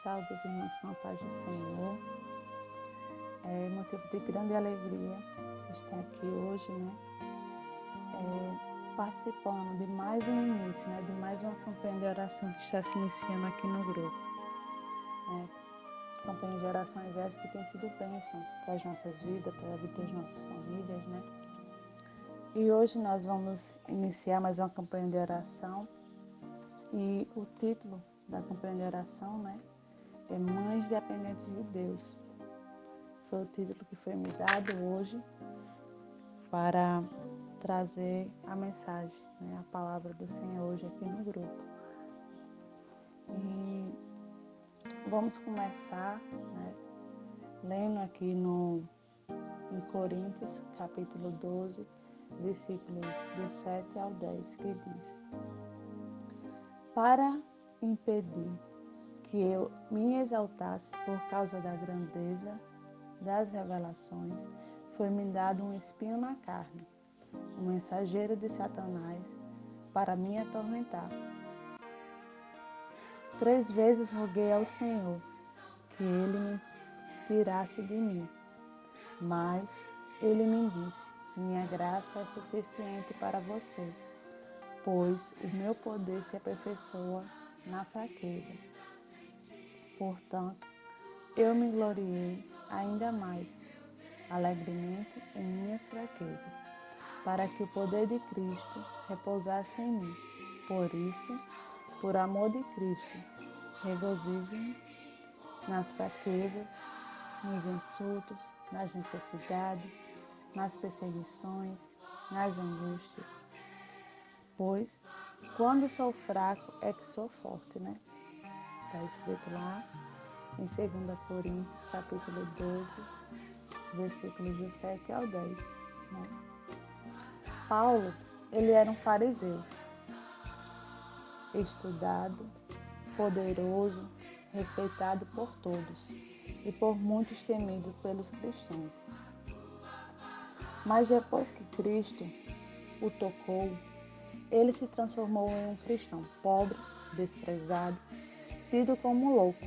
Saúde os irmãos com a paz do Senhor. É motivo de grande alegria estar aqui hoje, participando de mais um início, de mais uma campanha de oração que está se iniciando aqui no grupo. Campanha de orações essa que tem sido bênção para as nossas vidas, para a vida das nossas famílias, E hoje nós vamos iniciar mais uma campanha de oração e o título da campanha de oração, é Mães Dependentes de Deus. Foi o título que foi me dado hoje para trazer a mensagem, a palavra do Senhor hoje aqui no grupo. E vamos começar, lendo aqui em Coríntios, capítulo 12, versículo do 7 ao 10, que diz: Para impedir que eu me exaltasse por causa da grandeza das revelações, foi-me dado um espinho na carne, um mensageiro de Satanás, para me atormentar. 3 vezes roguei ao Senhor que Ele me tirasse de mim, mas Ele me disse: minha graça é suficiente para você, pois o meu poder se aperfeiçoa na fraqueza. Portanto, eu me gloriei ainda mais, alegremente em minhas fraquezas, para que o poder de Cristo repousasse em mim. Por isso, por amor de Cristo, regozijo-me nas fraquezas, nos insultos, nas necessidades, nas perseguições, nas angústias. Pois, quando sou fraco, é que sou forte, Está escrito lá em 2 Coríntios, capítulo 12, versículos do 7 ao 10. Paulo, ele era um fariseu, estudado, poderoso, respeitado por todos e por muitos temido pelos cristãos. Mas depois que Cristo o tocou, ele se transformou em um cristão pobre, desprezado, tido como louco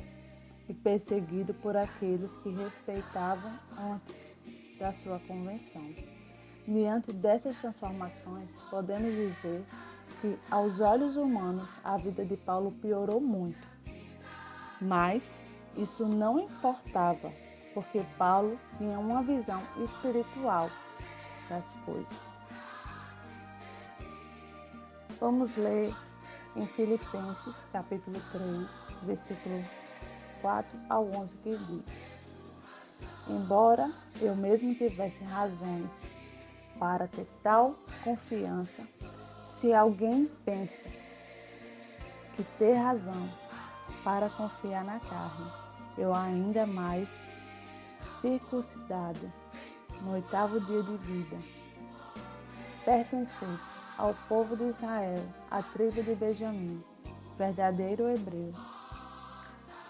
e perseguido por aqueles que respeitavam antes da sua conversão. Diante dessas transformações, podemos dizer que, aos olhos humanos, a vida de Paulo piorou muito. Mas isso não importava, porque Paulo tinha uma visão espiritual das coisas. Vamos ler em Filipenses, capítulo 3, versículo 4 ao 11, que diz: Embora eu mesmo tivesse razões para ter tal confiança, se alguém pensa que ter razão para confiar na carne, eu ainda mais circuncidado no 8º dia de vida, pertencesse ao povo de Israel, à tribo de Benjamim, verdadeiro hebreu.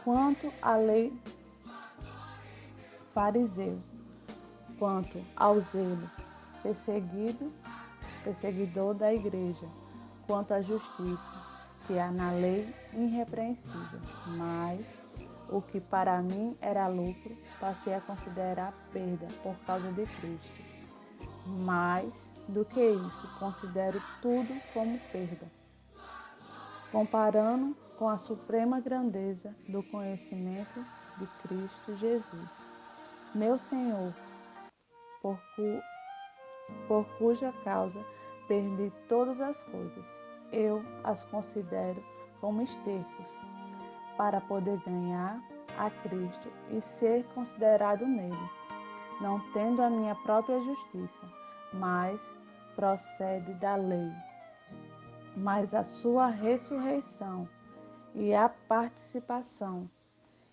Quanto à lei, fariseu, quanto ao zelo, perseguidor da igreja, quanto à justiça, que há na lei, irrepreensível. Mas o que para mim era lucro, passei a considerar perda por causa de Cristo. Mais do que isso, considero tudo como perda, comparando com a suprema grandeza do conhecimento de Cristo Jesus, meu Senhor, por cuja causa perdi todas as coisas. Eu as considero como estercos, para poder ganhar a Cristo e ser considerado nele, não tendo a minha própria justiça, mas procede da lei, mas a sua ressurreição e a participação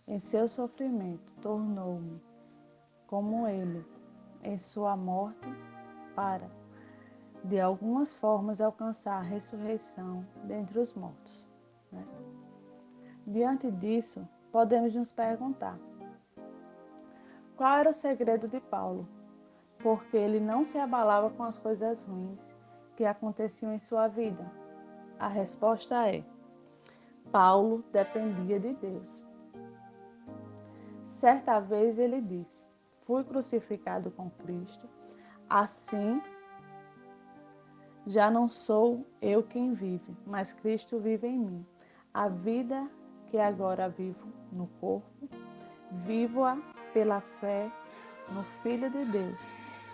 em seu sofrimento tornou-me como ele em sua morte, para, de algumas formas, alcançar a ressurreição dentre os mortos. Diante disso, podemos nos perguntar: qual era o segredo de Paulo? Porque ele não se abalava com as coisas ruins que aconteciam em sua vida? A resposta é: Paulo dependia de Deus. certa vez ele disse: fui crucificado com Cristo, assim já não sou eu quem vive, mas Cristo vive em mim. A vida que agora vivo no corpo, vivo-a pela fé no Filho de Deus,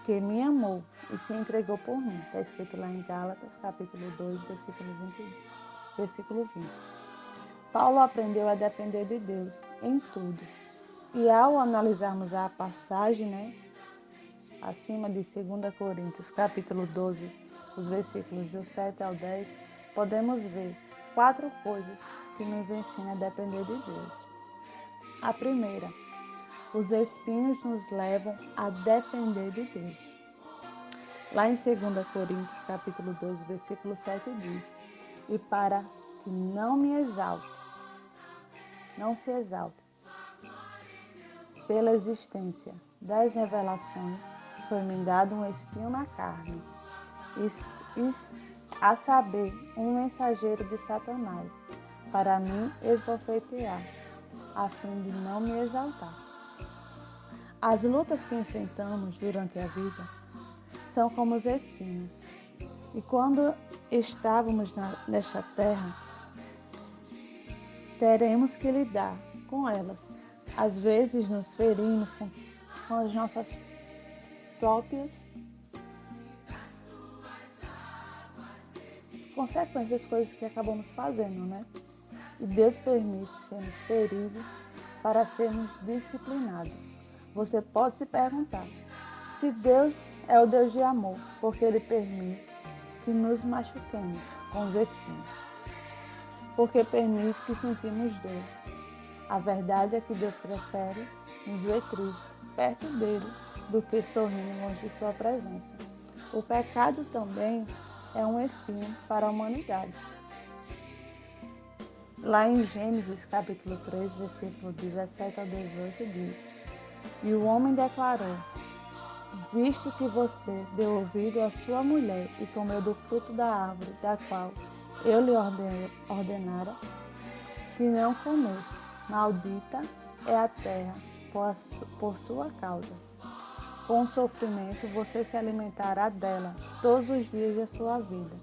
que me amou e se entregou por mim. Está escrito lá em Gálatas, capítulo 2, versículo 20. Paulo aprendeu a depender de Deus em tudo. E ao analisarmos a passagem, acima de 2 Coríntios, capítulo 12, os versículos do 7 ao 10, podemos ver 4 coisas que nos ensinam a depender de Deus. A primeira, os espinhos nos levam a depender de Deus. Lá em 2 Coríntios, capítulo 12, versículo 7 diz: e para que não se exalte pela existência das revelações, foi-me dado um espinho na carne, a saber, um mensageiro de Satanás, para me esbofetear, a fim de não me exaltar. As lutas que enfrentamos durante a vida são como os espinhos. E quando estávamos nesta terra, teremos que lidar com elas. Às vezes nos ferimos com as nossas próprias consequências das coisas que acabamos fazendo, E Deus permite sermos feridos para sermos disciplinados. Você pode se perguntar, se Deus é o Deus de amor, porque Ele permite que nos machuquemos com os espinhos? Porque permite que sentimos dor. A verdade é que Deus prefere nos ver tristes, perto dele, do que sorrindo longe de sua presença. O pecado também é um espinho para a humanidade. Lá em Gênesis, capítulo 3, versículo 17 ao 18, diz: e o homem declarou: visto que você deu ouvido à sua mulher e comeu do fruto da árvore, da qual eu lhe ordenara que não comesse, maldita é a terra por sua causa. Com sofrimento você se alimentará dela todos os dias da sua vida.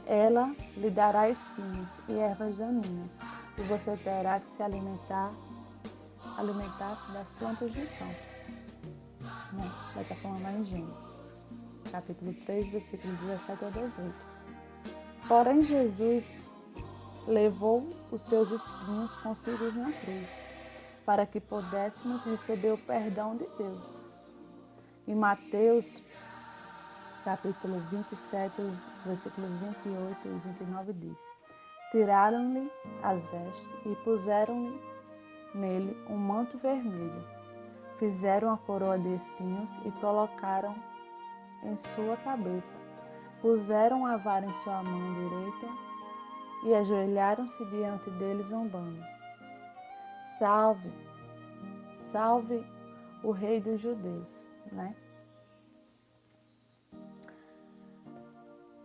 Ela lhe dará espinhos e ervas daninhas, e você terá que se alimentar-se das plantas do campo. Vai estar falando lá em Gênesis, capítulo 3, versículo 17 a 18. Porém, Jesus levou os seus espinhos consigo na cruz, para que pudéssemos receber o perdão de Deus. Em Mateus, capítulo 27, os versículos 28 e 29 diz: tiraram-lhe as vestes e puseram-lhe nele um manto vermelho. Fizeram a coroa de espinhos e colocaram em sua cabeça. Puseram a vara em sua mão direita e ajoelharam-se diante dele zombando: salve, salve o Rei dos Judeus.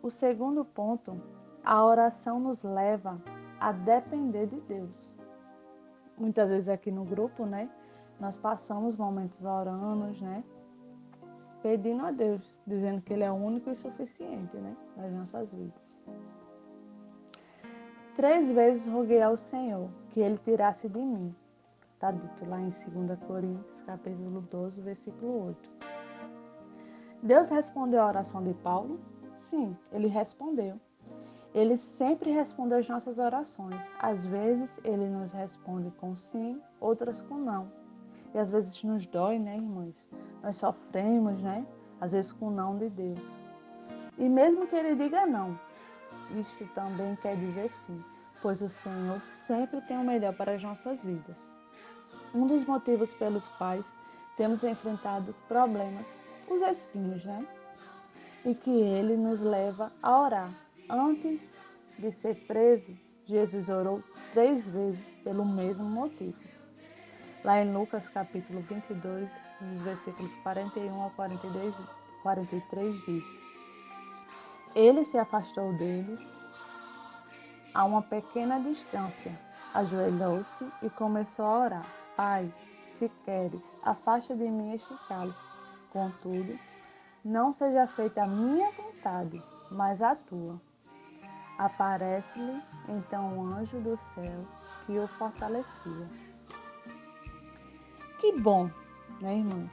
O segundo ponto, a oração nos leva a depender de Deus. Muitas vezes aqui no grupo, nós passamos momentos orando, pedindo a Deus, dizendo que Ele é o único e suficiente, nas nossas vidas. 3 vezes roguei ao Senhor que Ele tirasse de mim. Está dito lá em 2 Coríntios, capítulo 12, versículo 8. Deus respondeu a oração de Paulo? Sim, Ele respondeu. Ele sempre responde às nossas orações. Às vezes, Ele nos responde com sim, outras com não. E às vezes nos dói, irmãs? Nós sofremos, Às vezes com o não de Deus. E mesmo que Ele diga não, isto também quer dizer sim, pois o Senhor sempre tem o melhor para as nossas vidas. Um dos motivos pelos quais temos enfrentado problemas, os espinhos, E que Ele nos leva a orar. Antes de ser preso, Jesus orou 3 vezes pelo mesmo motivo. Lá em Lucas, capítulo 22, nos versículos 41 ao 43 diz: Ele se afastou deles a uma pequena distância, ajoelhou-se e começou a orar: Pai, se queres, afasta de mim este cálice. Contudo, não seja feita a minha vontade, mas a tua. Aparece-lhe então um anjo do céu que o fortalecia. Que bom, né, irmãs?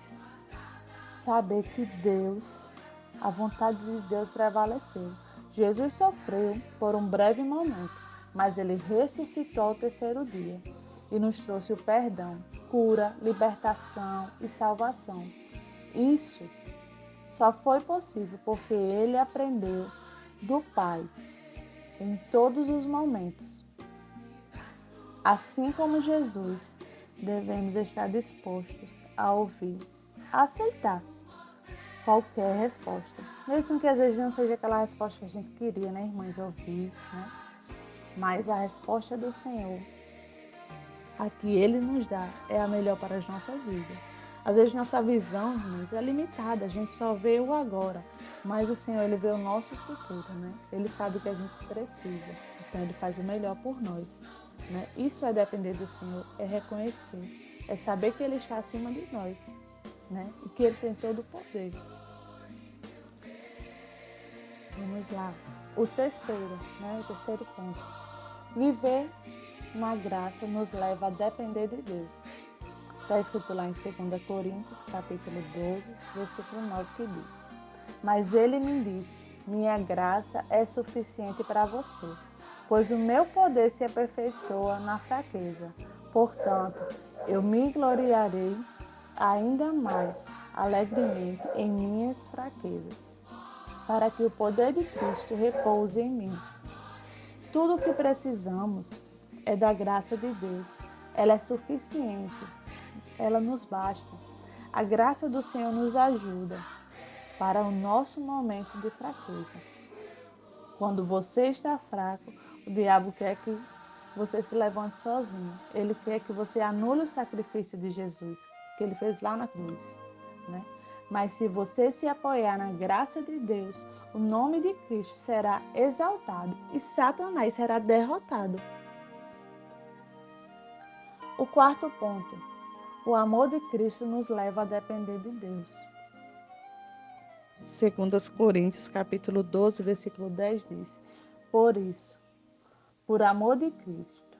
Saber que a vontade de Deus prevaleceu. Jesus sofreu por um breve momento, mas ele ressuscitou ao terceiro dia e nos trouxe o perdão, cura, libertação e salvação. Isso só foi possível porque ele aprendeu do Pai em todos os momentos. Assim como Jesus, devemos estar dispostos a ouvir, a aceitar qualquer resposta. Mesmo que às vezes não seja aquela resposta que a gente queria, né, irmãs, ouvir, né? Mas a resposta do Senhor, a que Ele nos dá, é a melhor para as nossas vidas. Às vezes nossa visão, irmãs, é limitada, a gente só vê o agora. Mas o Senhor, Ele vê o nosso futuro, né? Ele sabe o que a gente precisa. Então, Ele faz o melhor por nós, né? Isso é depender do Senhor, é reconhecer, é saber que Ele está acima de nós, né? E que Ele tem todo o poder. Vamos lá. O terceiro ponto. Viver na graça nos leva a depender de Deus. Está escrito lá em 2 Coríntios, capítulo 12, versículo 9, que diz: Mas ele me disse, minha graça é suficiente para você, pois o meu poder se aperfeiçoa na fraqueza. Portanto, eu me gloriarei ainda mais alegremente em minhas fraquezas, para que o poder de Cristo repouse em mim. Tudo o que precisamos é da graça de Deus. Ela é suficiente, ela nos basta. A graça do Senhor nos ajuda para o nosso momento de fraqueza. Quando você está fraco, o diabo quer que você se levante sozinho. Ele quer que você anule o sacrifício de Jesus, que ele fez lá na cruz, né? Mas se você se apoiar na graça de Deus, o nome de Cristo será exaltado e Satanás será derrotado. O quarto ponto. O amor de Cristo nos leva a depender de Deus. 2 Coríntios, capítulo 12, versículo 10 diz: Por isso, por amor de Cristo,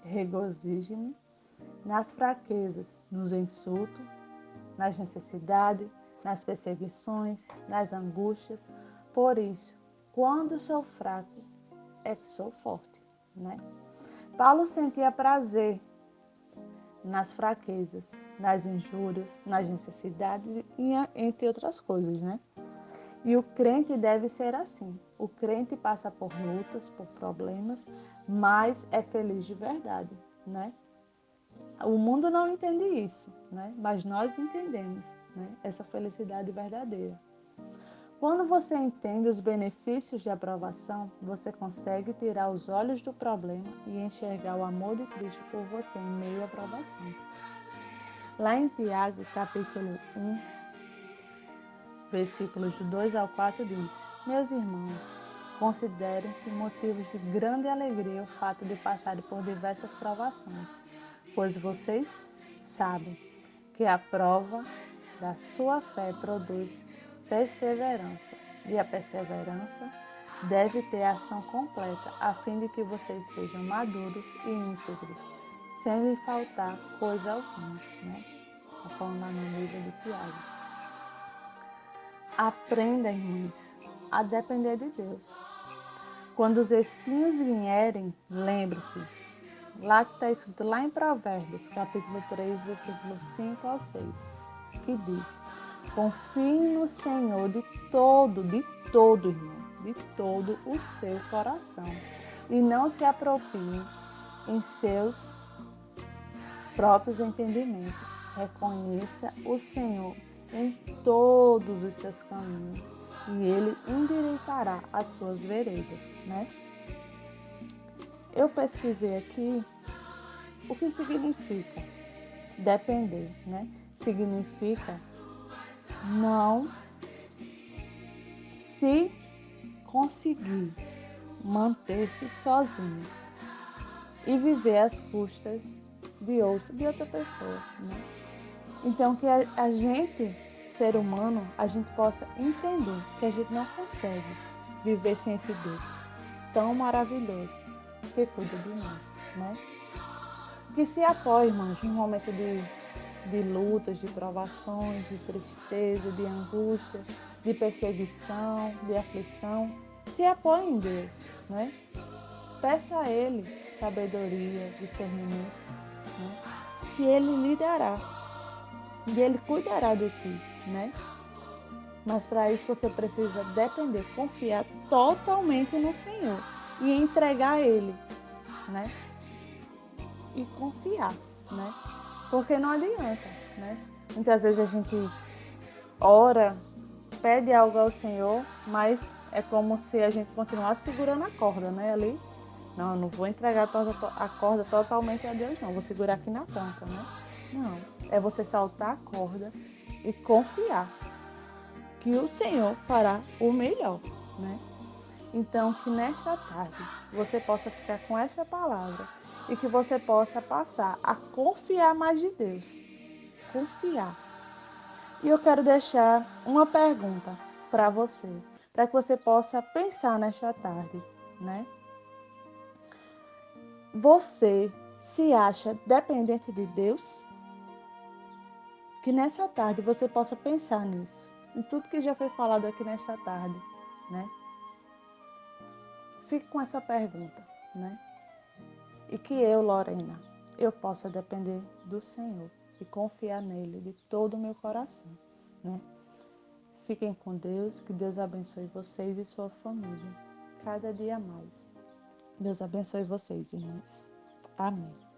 regozijo-me nas fraquezas, nos insultos, nas necessidades, nas perseguições, nas angústias. Por isso, quando sou fraco, é que sou forte, né? Paulo sentia prazer nas fraquezas, nas injúrias, nas necessidades e entre outras coisas, né? E o crente deve ser assim. O crente passa por lutas, por problemas, mas é feliz de verdade, né? O mundo não entende isso, né? Mas nós entendemos, né? Essa felicidade verdadeira. Quando você entende os benefícios de aprovação, você consegue tirar os olhos do problema e enxergar o amor de Cristo por você em meio à aprovação. Lá em Tiago, capítulo 1, versículos de 2 ao 4 diz: Meus irmãos, considerem-se motivos de grande alegria o fato de passarem por diversas provações, pois vocês sabem que a prova da sua fé produz perseverança, e a perseverança deve ter ação completa, a fim de que vocês sejam maduros e íntegros, sem lhe faltar coisa alguma, né? Está falando lá no livro de Tiago. Aprenda, irmãos, a depender de Deus. Quando os espinhos vierem, lembre-se, lá que está escrito lá em Provérbios, capítulo 3, versículos 5 ao 6, que diz: Confie no Senhor de todo, irmão, de todo o seu coração, e não se aproprie em seus próprios entendimentos. Reconheça o Senhor em todos os seus caminhos, e Ele endireitará as suas veredas, né? Eu pesquisei aqui o que significa depender, né? Significa não se conseguir manter-se sozinho e viver às custas de outra pessoa, né? Então, que a gente, ser humano, a gente possa entender que a gente não consegue viver sem esse Deus tão maravilhoso que cuida de nós, né? Que se apoie, irmãos, em um momento de lutas, de provações, de tristeza, de angústia, de perseguição, de aflição. Se apoie em Deus, né? Peça a Ele sabedoria, discernimento, né? Que Ele lhe dará e Ele cuidará de ti, né? Mas para isso você precisa depender, confiar totalmente no Senhor e entregar a Ele, né? E confiar, né? Porque não adianta, né? Muitas vezes a gente ora, pede algo ao Senhor, mas é como se a gente continuasse segurando a corda, né? Ali. Não, eu não vou entregar a corda totalmente a Deus, não. Vou segurar aqui na ponta, né? Não. É você soltar a corda e confiar que o Senhor fará o melhor, né? Então, que nesta tarde você possa ficar com esta palavra e que você possa passar a confiar mais de Deus. Confiar. E eu quero deixar uma pergunta para que você possa pensar nesta tarde, né? Você se acha dependente de Deus? Que nessa tarde você possa pensar nisso, em tudo que já foi falado aqui nesta tarde, né? Fique com essa pergunta, né? E que eu, Lorena, eu possa depender do Senhor e confiar nele de todo o meu coração, né? Fiquem com Deus, que Deus abençoe vocês e sua família, cada dia mais. Deus abençoe vocês, irmãos. Amém.